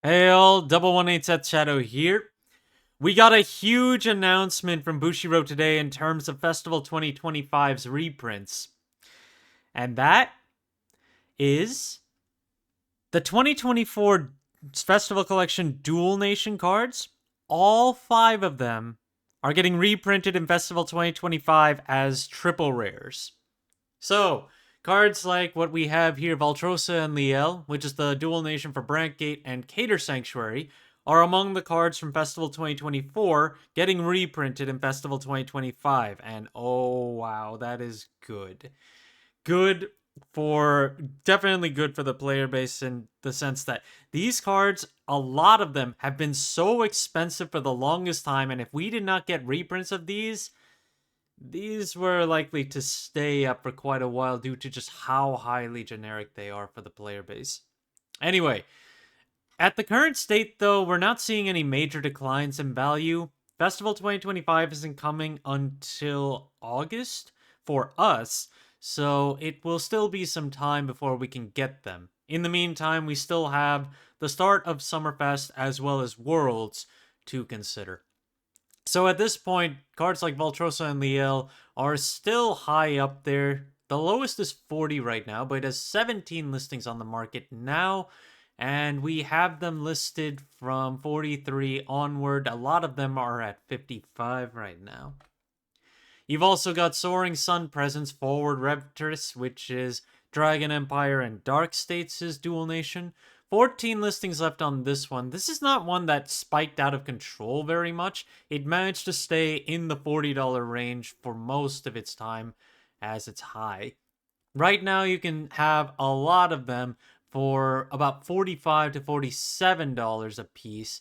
Hey all, Double 1-8 Set Shadow here. We got a huge announcement from Bushiroad today in terms of Festival 2025's reprints. And that is the 2024 Festival Collection Dual Nation cards. All 5 of them are getting reprinted in Festival 2025 as triple rares. So, cards like what we have here, Valtrosa and Liel, which is the dual nation for Brantgate and Cater Sanctuary, are among the cards from Festival 2024 getting reprinted in Festival 2025. And oh wow, that is good. Good definitely good for the player base in the sense that these cards, a lot of them have been so expensive for the longest time, and if we did not get reprints of these were likely to stay up for quite a while due to just how highly generic they are for the player base. Anyway, at the current state, though, we're not seeing any major declines in value. Festival 2025 isn't coming until August for us, so it will still be some time before we can get them. In the meantime, we still have the start of Summerfest as well as Worlds to consider. So at this point, cards like Valtrosa and Liel are still high up there. The lowest is 40 right now, but it has 17 listings on the market now, and we have them listed from 43 onward. A lot of them are at 55 right now. You've also got Soaring Sun Presence Forward Reprints, which is Dragon Empire and Dark States' dual nation. 14 listings left on this one. This is not one that spiked out of control very much. It managed to stay in the $40 range for most of its time as its high. Right now, you can have a lot of them for about $45 to $47 a piece.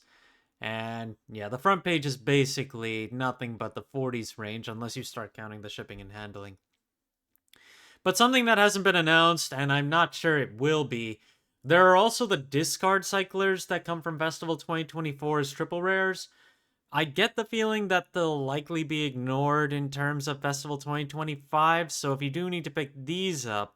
And yeah, the front page is basically nothing but the 40s range, unless you start counting the shipping and handling. But something that hasn't been announced, and I'm not sure it will be, there are also the discard cyclers that come from Festival 2024 as triple rares. I get the feeling that they'll likely be ignored in terms of Festival 2025, so if you do need to pick these up,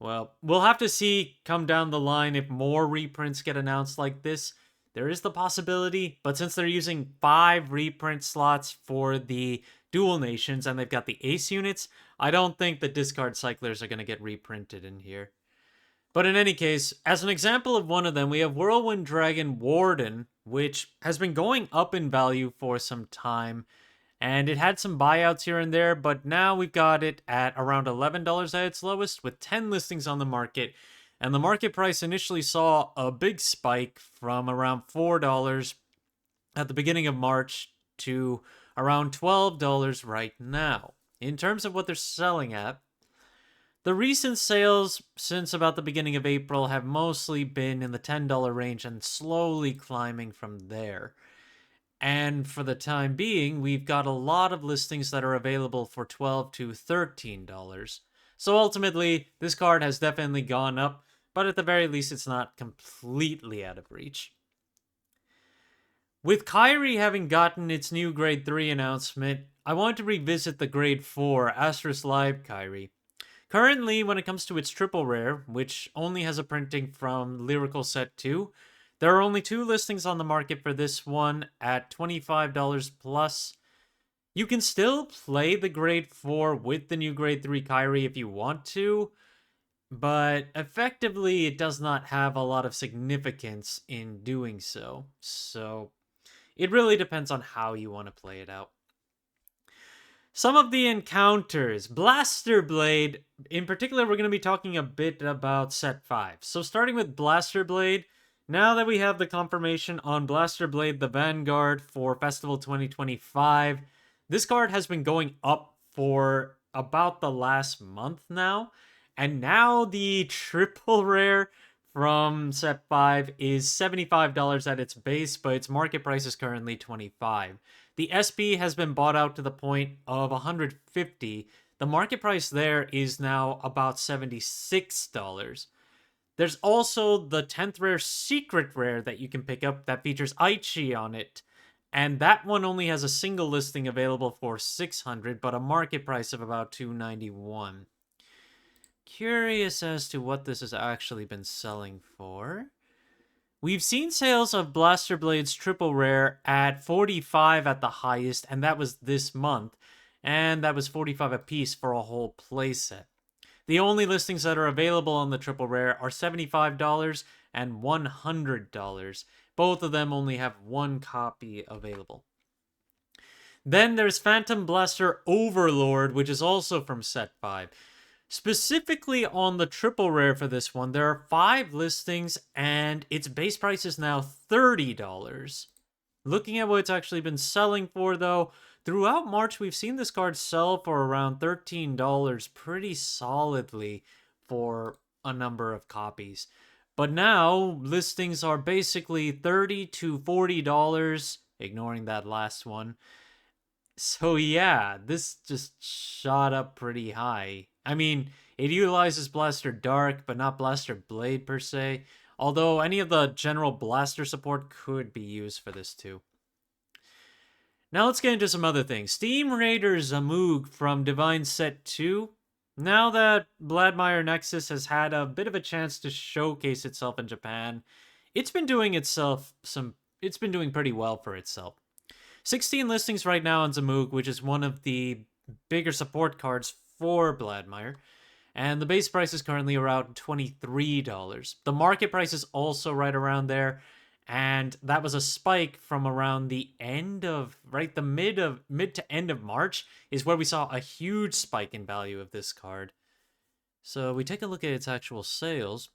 well, we'll have to see come down the line if more reprints get announced like this. There is the possibility, but since they're using 5 reprint slots for the dual nations and they've got the ace units, I don't think the discard cyclers are going to get reprinted in here. But in any case, as an example of one of them, we have Whirlwind Dragon Warden, which has been going up in value for some time. And it had some buyouts here and there, but now we've got it at around $11 at its lowest with 10 listings on the market. And the market price initially saw a big spike from around $4 at the beginning of March to around $12 right now. In terms of what they're selling at, the recent sales since about the beginning of April have mostly been in the $10 range and slowly climbing from there. And for the time being, we've got a lot of listings that are available for $12 to $13. So ultimately, this card has definitely gone up, but at the very least, it's not completely out of reach. With Kyrie having gotten its new Grade 3 announcement, I want to revisit the Grade 4 Asterisk Live Kyrie. Currently, when it comes to its triple rare, which only has a printing from Lyrical Set 2, there are only 2 listings on the market for this one at $25 plus. You can still play the Grade 4 with the new Grade 3 Kyrie if you want to, but effectively it does not have a lot of significance in doing so. So it really depends on how you want to play it out. Some of the encounters. Blaster Blade, in particular, we're going to be talking a bit about set 5. So starting with Blaster Blade, now that we have the confirmation on Blaster Blade, the Vanguard for Festival 2025, this card has been going up for about the last month now. And now the triple rare from set 5 is $75 at its base, but its market price is currently $25. The SP has been bought out to the point of $150. The market price there is now about $76. There's also the 10th rare secret rare that you can pick up that features Aichi on it. And that one only has a single listing available for $600, but a market price of about $291. Curious as to what this has actually been selling for. We've seen sales of Blaster Blades Triple Rare at 45 at the highest, and that was this month. And that was 45 apiece for a whole playset. The only listings that are available on the Triple Rare are $75 and $100. Both of them only have one copy available. Then there's Phantom Blaster Overlord, which is also from set 5. Specifically on the Triple Rare for this one, there are 5 listings and its base price is now $30. Looking at what it's actually been selling for, though, throughout March, we've seen this card sell for around $13 pretty solidly for a number of copies. But now, listings are basically $30 to $40, ignoring that last one. So yeah, this just shot up pretty high. I mean, it utilizes Blaster Dark, but not Blaster Blade per se. Although any of the general Blaster support could be used for this too. Now let's get into some other things. Steam Raider Zamoog from DivineZ 2. Now that Vladimir Nexus has had a bit of a chance to showcase itself in Japan, it's been doing pretty well for itself. 16 listings right now on Zamoog, which is one of the bigger support cards for Vladimir. And the base price is currently around $23. The market price is also right around there. And that was a spike from around the end of, the mid to end of March is where we saw a huge spike in value of this card. So we take a look at its actual sales.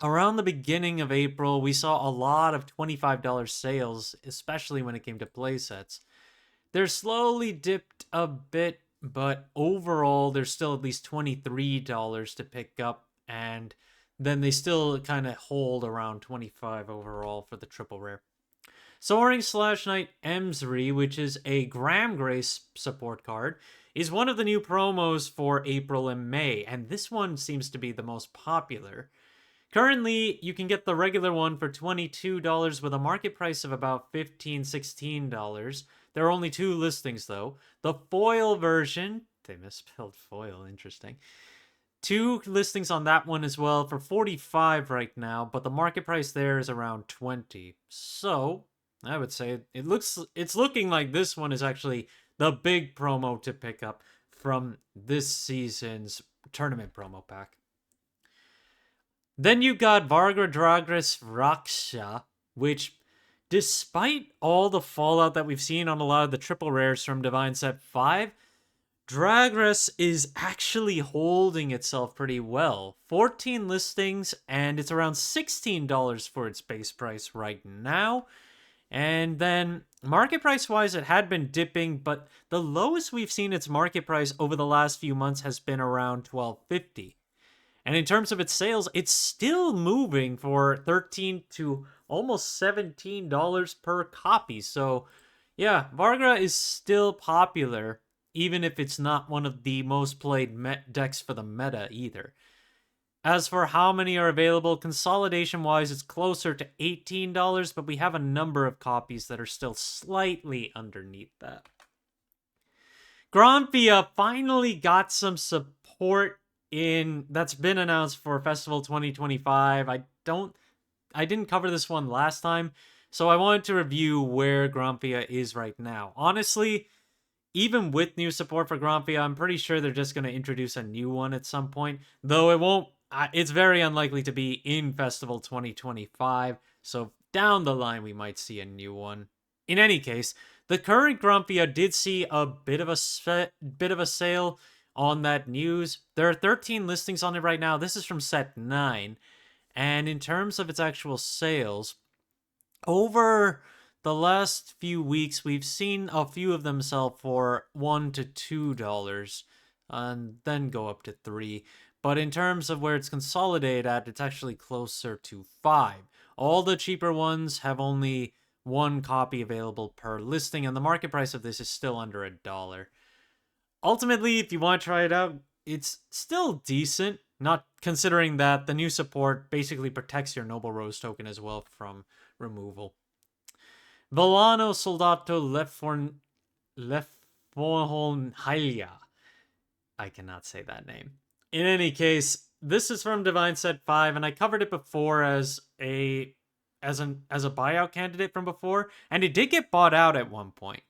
Around the beginning of April, we saw a lot of $25 sales, especially when it came to playsets. They're slowly dipped a bit, but overall, there's still at least $23 to pick up, and then they still kind of hold around $25 overall for the Triple Rare. Soaring Slash Knight Emsri, which is a Graham Grace support card, is one of the new promos for April and May, and this one seems to be the most popular. Currently, you can get the regular one for $22 with a market price of about $15, $16. There are only 2 listings, though. The foil version, they misspelled foil, interesting. 2 listings on that one as well for $45 right now, but the market price there is around $20. So, I would say it's looking like this one is actually the big promo to pick up from this season's tournament promo pack. Then you got Varga Dragris Raksha, which, despite all the fallout that we've seen on a lot of the triple rares from DivineZ 5, Dragris is actually holding itself pretty well. 14 listings, and it's around $16 for its base price right now. And then, market price-wise, it had been dipping, but the lowest we've seen its market price over the last few months has been around $12.50. And in terms of its sales, it's still moving for $13 to almost $17 per copy. So, yeah, Varga is still popular, even if it's not one of the most played decks for the meta either. As for how many are available, consolidation-wise, it's closer to $18, but we have a number of copies that are still slightly underneath that. Granpia finally got some support that's been announced for Festival 2025. I didn't cover this one last time, so I wanted to review where Granpia is right now. Honestly, even with new support for Granpia, I'm pretty sure they're just going to introduce a new one at some point, though it won't. It's very unlikely to be in Festival 2025, so down the line we might see a new one. In any case, the current Granpia did see a bit of a sale on that news. There are 13 listings on it right now. This is from set 9. And in terms of its actual sales, over the last few weeks, we've seen a few of them sell for $1 to $2 and then go up to $3. But in terms of where it's consolidated at, it's actually closer to $5. All the cheaper ones have only 1 copy available per listing, and the market price of this is still under $1. Ultimately, if you want to try it out, it's still decent, not considering that the new support basically protects your Noble Rose token as well from removal. Volano Soldato Lefornhalia. I cannot say that name. In any case, this is from DivineZ 5, and I covered it before as a as a buyout candidate from before, and it did get bought out at one point.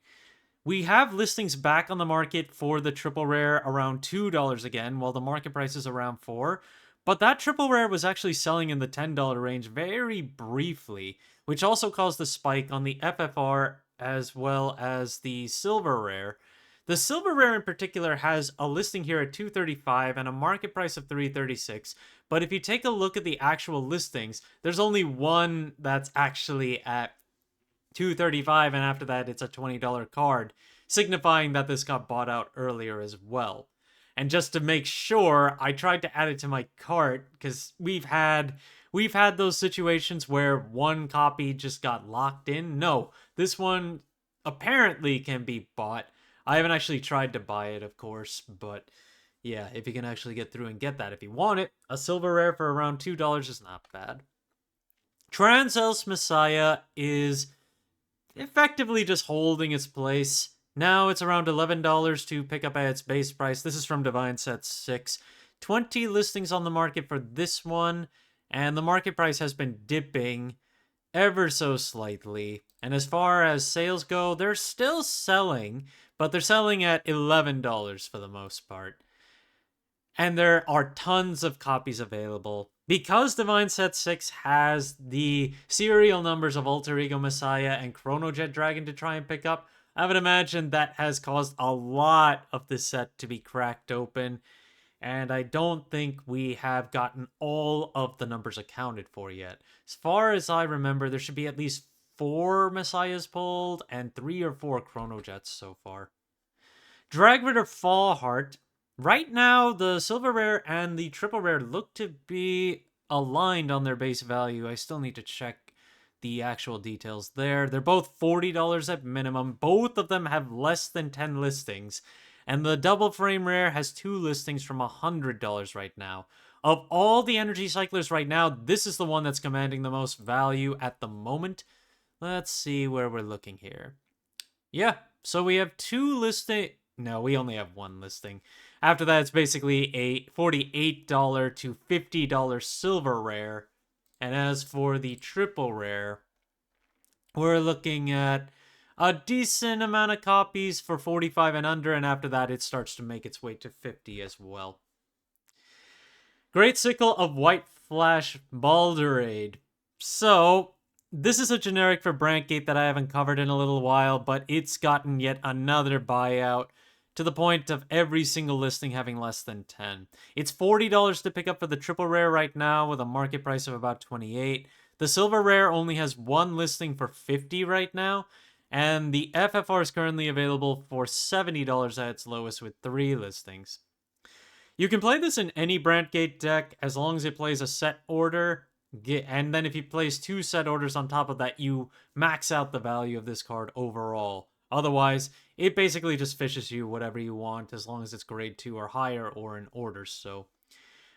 We have listings back on the market for the triple rare around $2 again, while the market price is around $4. But that triple rare was actually selling in the $10 range very briefly, which also caused the spike on the FFR as well as the silver rare. The silver rare in particular has a listing here at $235 and a market price of $336. But if you take a look at the actual listings, there's only one that's actually at $235, and after that it's a $20 card, signifying that this got bought out earlier as well. And just to make sure, I tried to add it to my cart because we've had those situations where one copy just got locked in. No, this one apparently can be bought. I haven't actually tried to buy it, of course, but yeah, if you can actually get through and get that if you want it, a silver rare for around $2 is not bad. Trans-Else Messiah is effectively just holding its place. Now it's around $11 to pick up at its base price. This is from DivineZ 6. 20 listings on the market for this one, and the market price has been dipping ever so slightly. And as far as sales go, they're still selling, but they're selling at $11 for the most part. And there are tons of copies available. Because DivineZ 6 has the serial numbers of Alter Ego Messiah and Chronojet Dragon to try and pick up, I would imagine that has caused a lot of the set to be cracked open. And I don't think we have gotten all of the numbers accounted for yet. As far as I remember, there should be at least 4 Messiahs pulled and 3 or 4 Chronojets so far. Dragritter Fallheart. Right now, the silver rare and the triple rare look to be aligned on their base value. I still need to check the actual details there. They're both $40 at minimum. Both of them have less than 10 listings. And the double frame rare has 2 listings from $100 right now. Of all the energy cyclers right now, this is the one that's commanding the most value at the moment. Let's see where we're looking here. Yeah, so we have 2 listings. No, we only have 1 listing. After that, it's basically a $48 to $50 silver rare. And as for the triple rare, we're looking at a decent amount of copies for 45 and under, and after that, it starts to make its way to 50 as well. Great Sickle of White Flash Balderade. So, this is a generic for Brandgate that I haven't covered in a little while, but it's gotten yet another buyout, to the point of every single listing having less than 10. It's $40 to pick up for the triple rare right now with a market price of about $28. The silver rare only has 1 listing for $50 right now, and the FFR is currently available for $70 at its lowest with 3 listings. You can play this in any Brandgate deck as long as it plays a set order, and then if you place 2 set orders on top of that, you max out the value of this card overall. Otherwise, it basically just fishes you whatever you want as long as it's grade 2 or higher or in orders. So,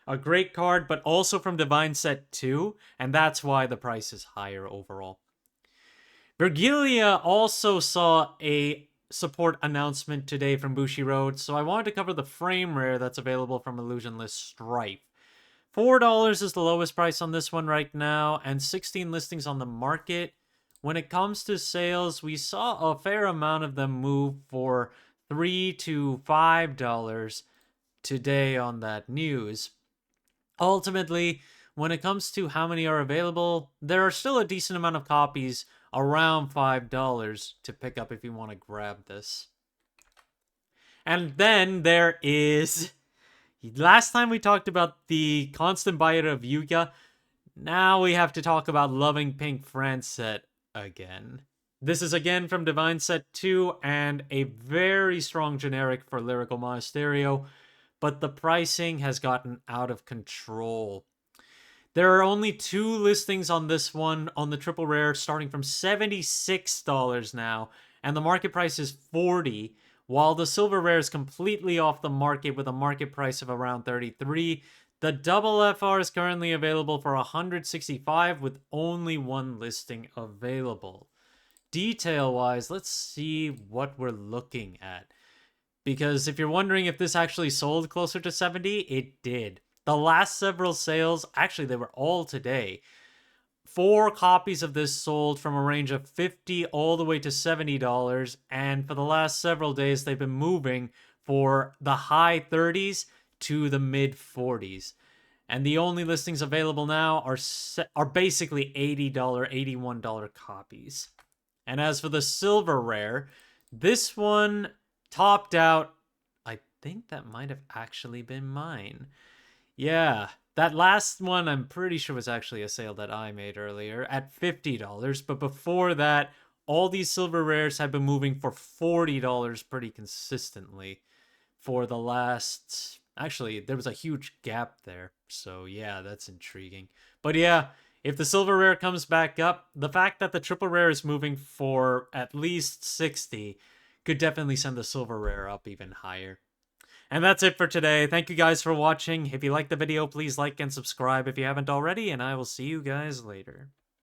a great card, but also from DivineZ 2, and that's why the price is higher overall. Virgilia also saw a support announcement today from Bushiroad, so I wanted to cover the frame rare that's available from Illusionless Strife. $4 is the lowest price on this one right now, and 16 listings on the market. When it comes to sales, we saw a fair amount of them move for $3 to $5 today on that news. Ultimately, when it comes to how many are available, there are still a decent amount of copies around $5 to pick up if you want to grab this. And then there is... Last time we talked about the constant buyer of Yuga. Now we have to talk about Loving Pink Franset again. This is again from DivineZ 2 and a very strong generic for Lyrical Monasterio, but the pricing has gotten out of control. There are only 2 listings on this one on the triple rare, starting from $76 now, and the market price is $40, while the silver rare is completely off the market with a market price of around $33. The double FR is currently available for $165 with only 1 listing available. Detail-wise, let's see what we're looking at. Because if you're wondering if this actually sold closer to $70, it did. The last several sales, actually they were all today, 4 copies of this sold from a range of $50 all the way to $70, and for the last several days they've been moving for the high 30s to the mid 40s. And the only listings available now are basically $80, $81 copies. And as for the silver rare, this one topped out, I think that might have actually been mine. Yeah, that last one I'm pretty sure was actually a sale that I made earlier at $50, but before that, all these silver rares have been moving for $40 pretty consistently for the last... Actually, there was a huge gap there, so yeah, that's intriguing. But yeah, if the silver rare comes back up, the fact that the triple rare is moving for at least 60 could definitely send the silver rare up even higher. And that's it for today. Thank you guys for watching. If you liked the video, please like and subscribe if you haven't already, and I will see you guys later.